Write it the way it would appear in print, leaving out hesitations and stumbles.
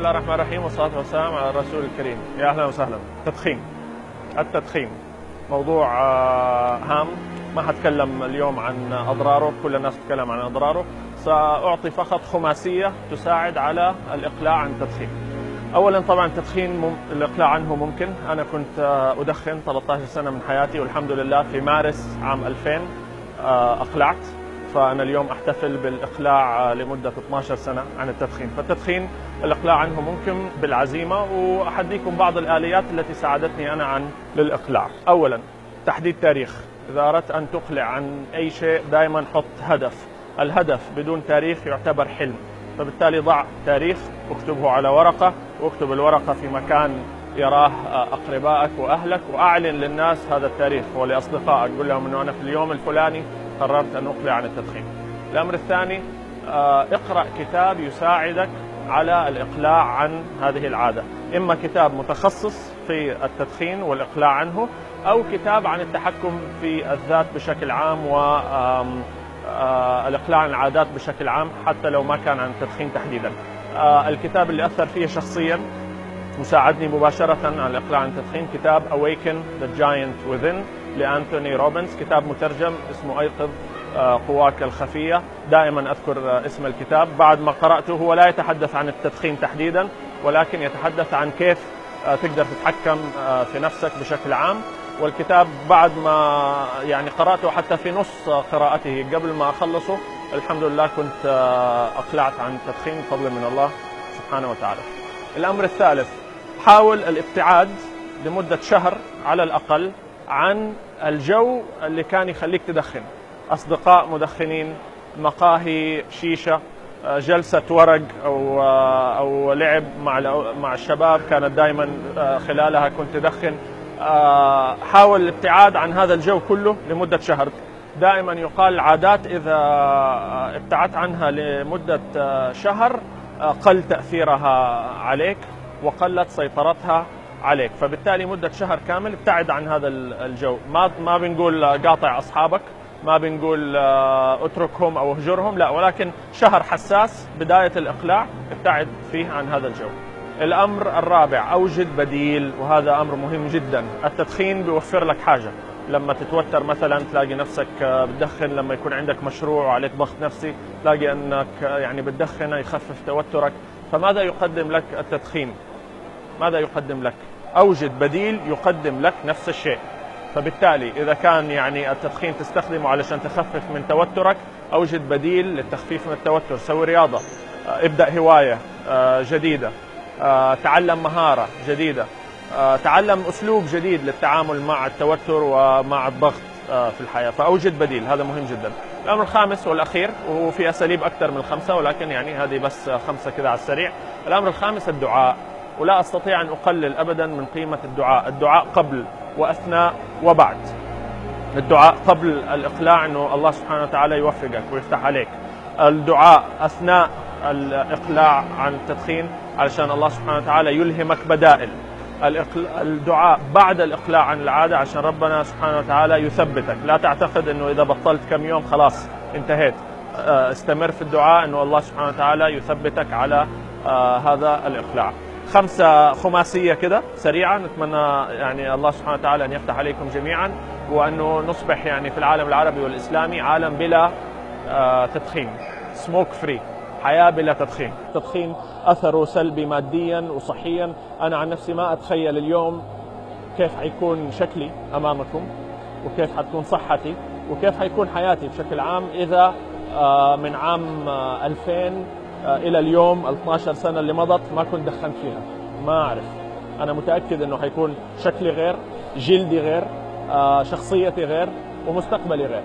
الله الرحمن الرحيم، والصلاة والسلام على الرسول الكريم. يا أهلا وسهلا. التدخين موضوع هام. ما حتكلم اليوم عن أضراره، كل الناس تتكلم عن أضراره. سأعطي فقط خماسية تساعد على الإقلاع عن التدخين. أولا طبعا التدخين الإقلاع عنه ممكن. أنا كنت أدخن 13 سنة من حياتي، والحمد لله في مارس عام 2000 أقلعت. فأنا اليوم أحتفل بالإقلاع لمدة 12 سنة عن التدخين. فالتدخين الإقلاع عنه ممكن بالعزيمة، وأحديكم بعض الآليات التي ساعدتني أنا للإقلاع. أولا تحديد تاريخ. إذا أردت أن تقلع عن أي شيء دائما حط هدف. الهدف بدون تاريخ يعتبر حلم، فبالتالي ضع تاريخ، اكتبه على ورقة، واكتب الورقة في مكان يراه أقربائك وأهلك، وأعلن للناس هذا التاريخ ولأصدقائك، قل لهم أنه أنا في اليوم الفلاني قررت أن أقلع عن التدخين. الأمر الثاني، اقرأ كتاب يساعدك على الإقلاع عن هذه العادة، إما كتاب متخصص في التدخين والإقلاع عنه، أو كتاب عن التحكم في الذات بشكل عام والإقلاع عن العادات بشكل عام، حتى لو ما كان عن التدخين تحديدا. الكتاب اللي أثر فيه شخصيا وساعدني مباشرة على الإقلاع عن التدخين كتاب Awaken the Giant Within لأنتوني روبنز، كتاب مترجم اسمه أيقظ قواك الخفية. دائما أذكر اسم الكتاب بعد ما قرأته. هو لا يتحدث عن التدخين تحديدا، ولكن يتحدث عن كيف تقدر تتحكم في نفسك بشكل عام. والكتاب بعد ما قرأته حتى في نص قراءته قبل ما أخلصه، الحمد لله كنت أقلعت عن التدخين بفضل من الله سبحانه وتعالى. الأمر الثالث، حاول الابتعاد لمدة شهر على الأقل عن الجو اللي كان يخليك تدخن. أصدقاء مدخنين، مقاهي شيشة، جلسة ورق أو لعب مع الشباب كانت دائما خلالها كنت تدخن. حاول الابتعاد عن هذا الجو كله لمدة شهر. دائما يقال العادات إذا ابتعدت عنها لمدة شهر قل تأثيرها عليك وقلت سيطرتها عليك. فبالتالي مدة شهر كامل ابتعد عن هذا الجو. ما بنقول قاطع أصحابك، ما بنقول اتركهم أو اهجرهم، لا، ولكن شهر حساس بداية الإقلاع ابتعد فيه عن هذا الجو. الأمر الرابع، أوجد بديل، وهذا أمر مهم جدا. التدخين بيوفر لك حاجة. لما تتوتر مثلا تلاقي نفسك بتدخن، لما يكون عندك مشروع وعليك ضغط نفسي تلاقي أنك بتدخن يخفف توترك. فماذا يقدم لك التدخين؟ ماذا يقدم لك؟ أوجد بديل يقدم لك نفس الشيء. فبالتالي إذا كان التدخين تستخدمه علشان تخفف من توترك، أوجد بديل للتخفيف من التوتر. سوي رياضة، ابدأ هواية جديدة، تعلم مهارة جديدة، تعلم أسلوب جديد للتعامل مع التوتر ومع الضغط في الحياة. فأوجد بديل، هذا مهم جدا. الأمر الخامس والأخير، وفي أساليب أكثر من 5، ولكن هذه بس 5 كذا على السريع. الأمر الخامس الدعاء. ولا أستطيع أن أقلل أبدا من قيمة الدعاء. الدعاء قبل وأثناء وبعد. الدعاء قبل الإقلاع أنه الله سبحانه وتعالى يوفقك ويفتح عليك. الدعاء أثناء الإقلاع عن التدخين علشان الله سبحانه وتعالى يلهمك بدائل. الدعاء بعد الإقلاع عن العادة عشان ربنا سبحانه وتعالى يثبتك. لا تعتقد أنه إذا بطلت كم يوم خلاص انتهيت. استمر في الدعاء أنه الله سبحانه وتعالى يثبتك على هذا الإقلاع. 5 خماسية كده سريعة. نتمنى الله سبحانه وتعالى أن يفتح عليكم جميعا، وأنه نصبح في العالم العربي والإسلامي عالم بلا تدخين، سموك فري، حياة بلا تدخين. التدخين أثره سلبي ماديا وصحيا. أنا عن نفسي ما أتخيل اليوم كيف حيكون شكلي أمامكم، وكيف حتكون صحتي، وكيف حيكون حياتي بشكل عام إذا من عام 2000 إلى اليوم 12 سنة اللي مضت ما كنت دخنت فيها. ما أعرف. أنا متأكد أنه حيكون شكلي غير، جلدي غير، شخصيتي غير، ومستقبلي غير.